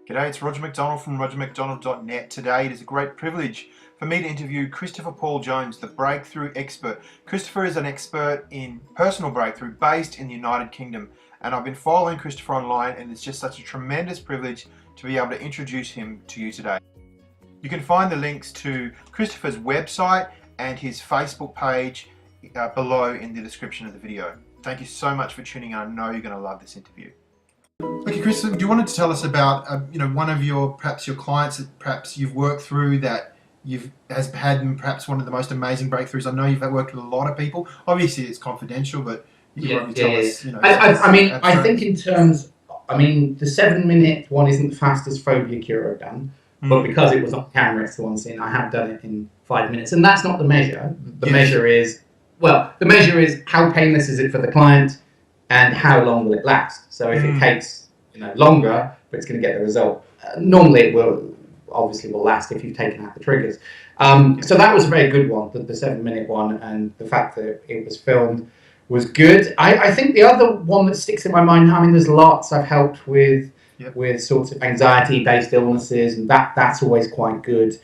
G'day, it's Roger McDonald from rogermcdonald.net. Today it is a great privilege for me to interview Christopher Paul Jones, the breakthrough expert. Christopher is an expert in personal breakthrough based in the United Kingdom, and I've been following Christopher online, and it's just such a tremendous privilege to be able to introduce him to you today. You can find the links to Christopher's website and his Facebook page below in the description of the video. Thank you so much for tuning in. I know you're going to love this interview. Okay, Chris, do you want to tell us about one of your clients that perhaps you've worked through that has had perhaps one of the most amazing breakthroughs? I know you've worked with a lot of people. Obviously, it's confidential, but you can probably tell us. I think in terms, the 7 minute one isn't the fastest phobia cure I've done, but because it was on camera, it's the one scene. I have done it in 5 minutes, and that's not the measure. The measure is how painless is it for the client, and how long will it last? So if it takes longer, but it's going to get the result, normally it will last if you've taken out the triggers. So that was a very good one, the 7 minute one, and the fact that it was filmed was good. I think the other one that sticks in my mind, there's lots I've helped with sorts of anxiety-based illnesses, and that's always quite good.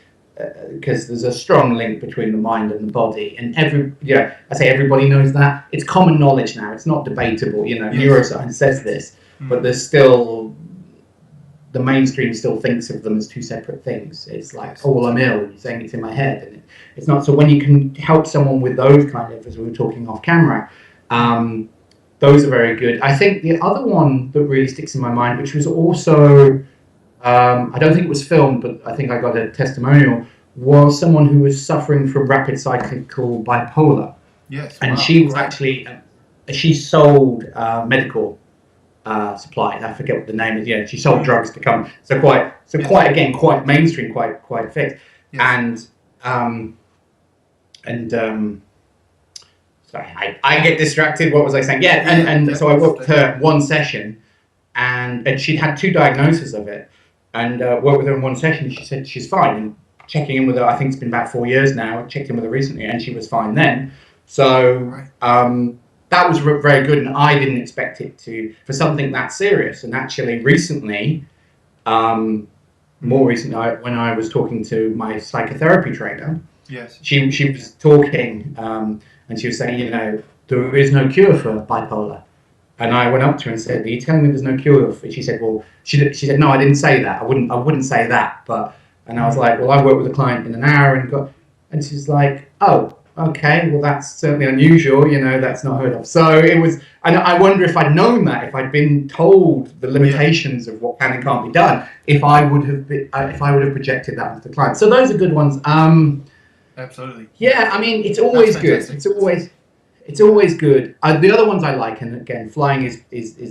Because there's a strong link between the mind and the body, and I say everybody knows that. It's common knowledge now. It's not debatable. Neuroscience says this, but there's still the mainstream still thinks of them as two separate things. It's like, oh well, I'm ill. You're saying it's in my head, and it's not. So when you can help someone with those kind of, as we were talking off camera, those are very good. I think the other one that really sticks in my mind, which was also. I don't think it was filmed, but I think I got a testimonial, was someone who was suffering from rapid cyclical bipolar. Yes. And she was actually, she sold medical supplies. I forget what the name is. Yeah, she sold drugs to come. So quite mainstream, quite fixed. Yes. Sorry, I get distracted. What was I saying? Yeah, and so I worked with her one session, and she'd had 2 diagnoses of it. And worked with her in one session. She said she's fine. And checking in with her, I think it's been about 4 years now. I checked in with her recently, and she was fine then. So that was very good, and I didn't expect it for something that serious. And actually, recently, more recently, when I was talking to my psychotherapy trainer, she was talking, and she was saying, there is no cure for bipolar. And I went up to her and said, "Are you telling me there's no cure for it?" She said, "Well," she said, "No, I didn't say that. I wouldn't say that." And I was like, "Well, I worked with a client in an hour and she's like, "Oh, okay. Well, that's certainly unusual. That's not heard of." So it was, and I wonder if I'd known that, if I'd been told the limitations of what can and can't be done, if I would have projected that onto the client. So those are good ones. Absolutely. Yeah, it's always good. It's always good. The other ones I like, and again, flying is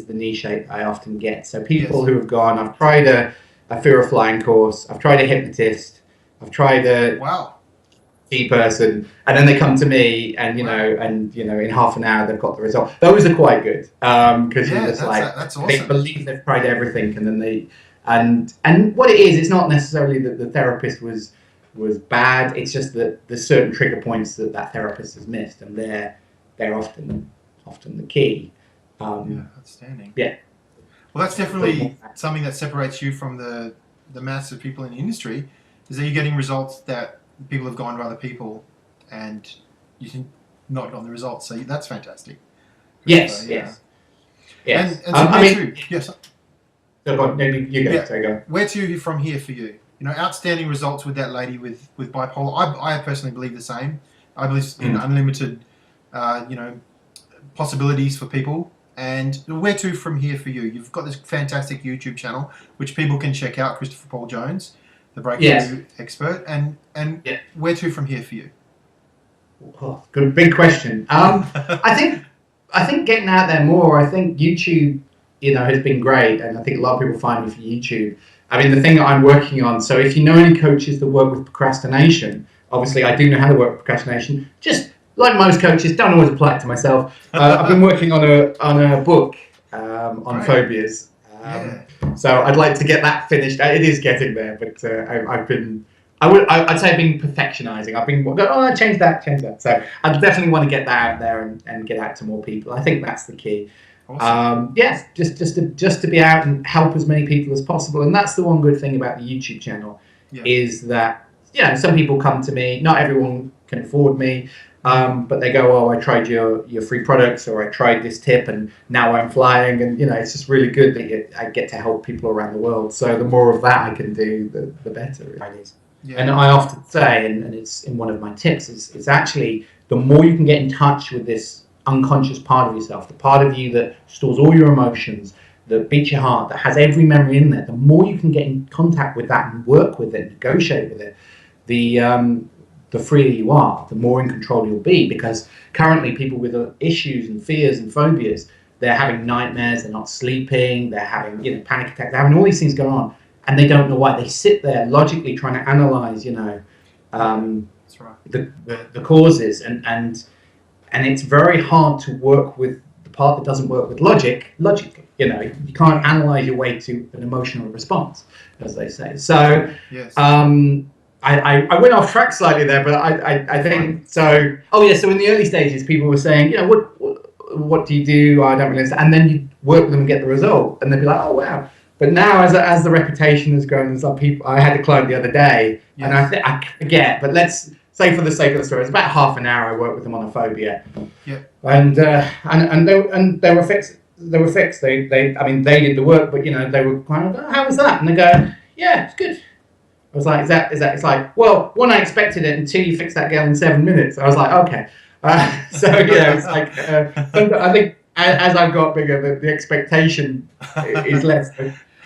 the niche I often get. So people who have gone, I've tried a fear of flying course, I've tried a hypnotist, I've tried a key person, and then they come to me, and in half an hour they've got the result. Those are quite good because you're just that's awesome. They believe they've tried everything, and then and what it is, it's not necessarily that the therapist was bad. It's just that there's certain trigger points that therapist has missed, and they're often the key. Outstanding. Yeah. Well, that's definitely something that separates you from the mass of people in the industry, is that you're getting results that people have gone to other people, and you can not on the results. So that's fantastic. Yes. Yes. And so yes. Maybe you go. So go. Where to from here for you? Outstanding results with that lady with bipolar. I personally believe the same. I believe in unlimited possibilities for people. And where to from here for you? You've got this fantastic YouTube channel, which people can check out, Christopher Paul Jones, the breakthrough expert. And where to from here for you? Oh, good, big question. I think getting out there more. I think YouTube, has been great, and I think a lot of people find me for YouTube. The thing that I'm working on. So if you know any coaches that work with procrastination, obviously I do know how to work with procrastination. Just like most coaches, don't always apply it to myself. I've been working on a book on phobias. So I'd like to get that finished. It is getting there, but I'd say I've been perfectionizing. I've been change that. So I definitely want to get that out there and get out to more people. I think that's the key. Awesome. Yes, just to be out and help as many people as possible. And that's the one good thing about the YouTube channel, is that some people come to me. Not everyone can afford me, but they go, "Oh, I tried your free products, or I tried this tip, and now I'm flying." And it's just really good that I get to help people around the world. So the more of that I can do, the better it is. Yeah. And I often say, and it's in one of my tips, is actually the more you can get in touch with this unconscious part of yourself, the part of you that stores all your emotions, that beats your heart, that has every memory in there, the more you can get in contact with that and work with it, negotiate with it, the freer you are, the more in control you'll be. Because currently people with issues and fears and phobias, they're having nightmares, they're not sleeping, they're having panic attacks, they're having all these things going on, and they don't know why. They sit there logically trying to analyze That's right. the causes, and it's very hard to work with the part that doesn't work with logic. Logically, you can't analyze your way to an emotional response, as they say. So, yes. I went off track slightly there, but I think so. Oh yeah, so in the early stages, people were saying, what do you do? I don't really understand. And then you work with them and get the result, and they'd be like, oh wow. But now, as the reputation has grown, and some people, I had a client the other day, and I forget, but let's say for the sake of the story, it's about half an hour I worked with them on a phobia. Yeah. And they were fixed. They were fixed. They did the work, but they were kind of, oh, how was that? And they go, yeah, it's good. I was like, is that? It's like, well, one, I expected it, and two, you fixed that girl in 7 minutes. I was like, okay. So it's like, I think as I've got bigger, the expectation is less.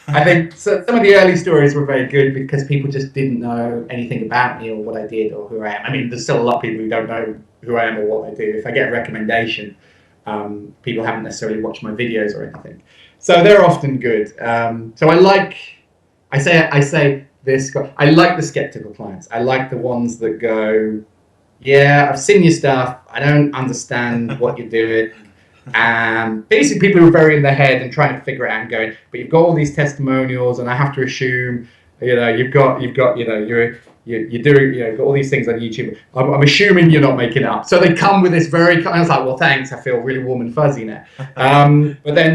I think some of the early stories were very good because people just didn't know anything about me or what I did or who I am. I mean, there's still a lot of people who don't know who I am or what I do. If I get a recommendation, people haven't necessarily watched my videos or anything. So they're often good. So I say this, I like the skeptical clients. I like the ones that go, yeah, I've seen your stuff. I don't understand what you're doing. Basically people who are very in their head and trying to figure it out and going, but you've got all these testimonials, and I have to assume, you've got you're doing, you've got all these things on YouTube. I'm assuming you're not making it up. So they come with this very, I was like, well, thanks. I feel really warm and fuzzy now. But then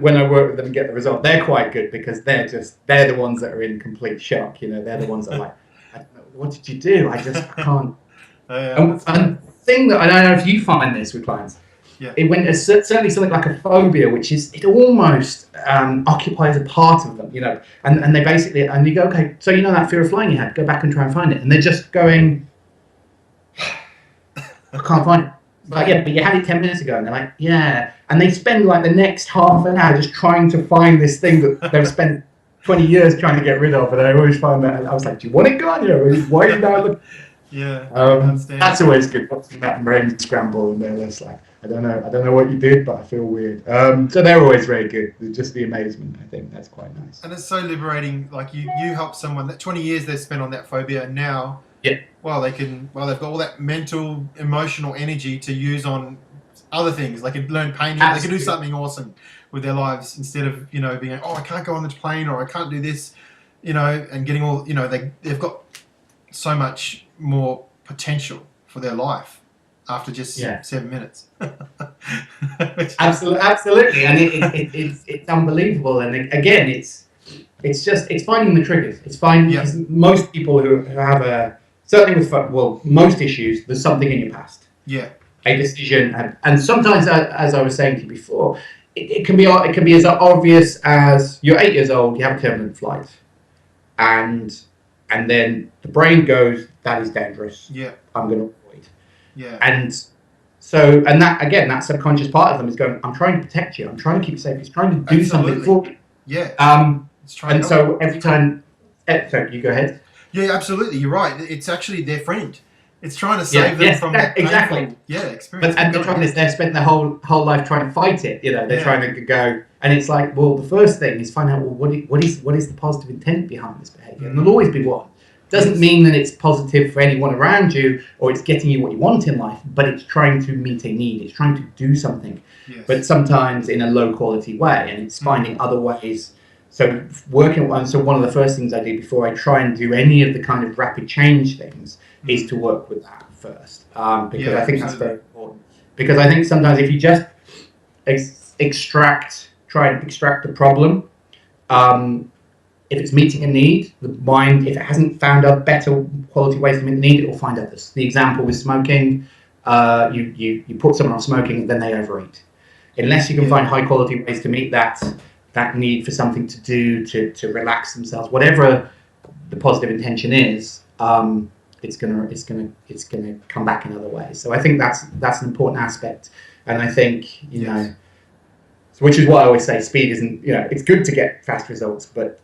when I work with them and get the result, they're quite good because they're the ones that are in complete shock. They're the ones that are like, I don't know, what did you do? I can't. And the thing that I don't know if you find this with clients. Yeah. When it's certainly something like a phobia, which is, it almost occupies a part of them, and they basically, and you go, okay, so that fear of flying you had, go back and try and find it, and they're just going, I can't find it. Like, yeah, but you had it 10 minutes ago, and they're like, yeah, and they spend like the next half an hour just trying to find this thing that they've spent 20 years trying to get rid of, and I always find that, I was like, do you want it gone? Why are you now looking? Yeah, that's always good. Watching that brain scramble, and they're just like, I don't know what you did, but I feel weird. So they're always very good. Just the amazement, I think that's quite nice. And it's so liberating. Like you help someone that 20 years they've spent on that phobia, and now, they've got all that mental, emotional energy to use on other things. They could learn painting. Absolutely. They could do something awesome with their lives instead of being, oh, I can't go on the plane, or I can't do this, and getting all, they've got so much more potential for their life after just 7 minutes. Absolutely, and it's unbelievable. And again, it's finding the triggers. It's finding, because most people who have certainly with most issues, there's something in your past. Yeah. A decision, and sometimes, as I was saying to you before, it can be as obvious as you're 8 years old, you have a turbulent flight, and then the brain goes, that is dangerous. Yeah. I'm going to avoid. Yeah. And so, and that, again, that subconscious part of them is going, I'm trying to protect you. I'm trying to keep you safe. It's trying to do something for you. Yeah. And so every time, sorry, you go ahead. Yeah, absolutely. You're right. It's actually their friend. It's trying to save them from that painful, experience. And the trouble is, they've spent their whole life trying to fight it. They're trying to go, and it's like, well, the first thing is find out, well, what is the positive intent behind this behaviour? And there'll always be one. Doesn't mean that it's positive for anyone around you, or it's getting you what you want in life, but it's trying to meet a need. It's trying to do something, but sometimes in a low quality way, and it's finding other ways. So working on, so one of the first things I do before I try and do any of the kind of rapid change things is to work with that first, because I think that's very important. Because I think sometimes if you just try and extract the problem. If it's meeting a need, the mind, if it hasn't found a better quality ways to meet the need, it will find others. The example with smoking, you put someone on smoking and then they overeat. Unless you can find high quality ways to meet that need for something to do, to relax themselves, whatever the positive intention is, it's gonna come back in other ways. So I think that's an important aspect, and I think you know. Which is what I always say, speed isn't, it's good to get fast results, but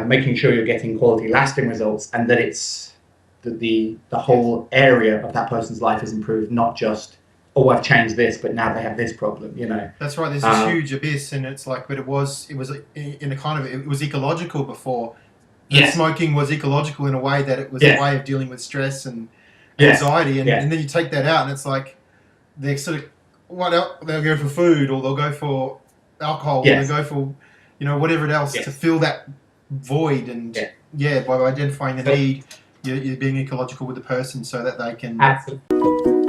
making sure you're getting quality lasting results, and that it's that the whole area of that person's life is improved, not just, oh, I've changed this, but now they have this problem, That's right, there's this huge abyss, and it's like, but it was in a kind of, it was ecological before. Yes. Smoking was ecological in a way that it was a way of dealing with stress and anxiety, and then you take that out, and it's like, they're sort of, what else? They'll go for food, or they'll go for alcohol, or they'll go for, whatever else to fill that void. And by identifying the need, you're being ecological with the person so that they can. Absolutely.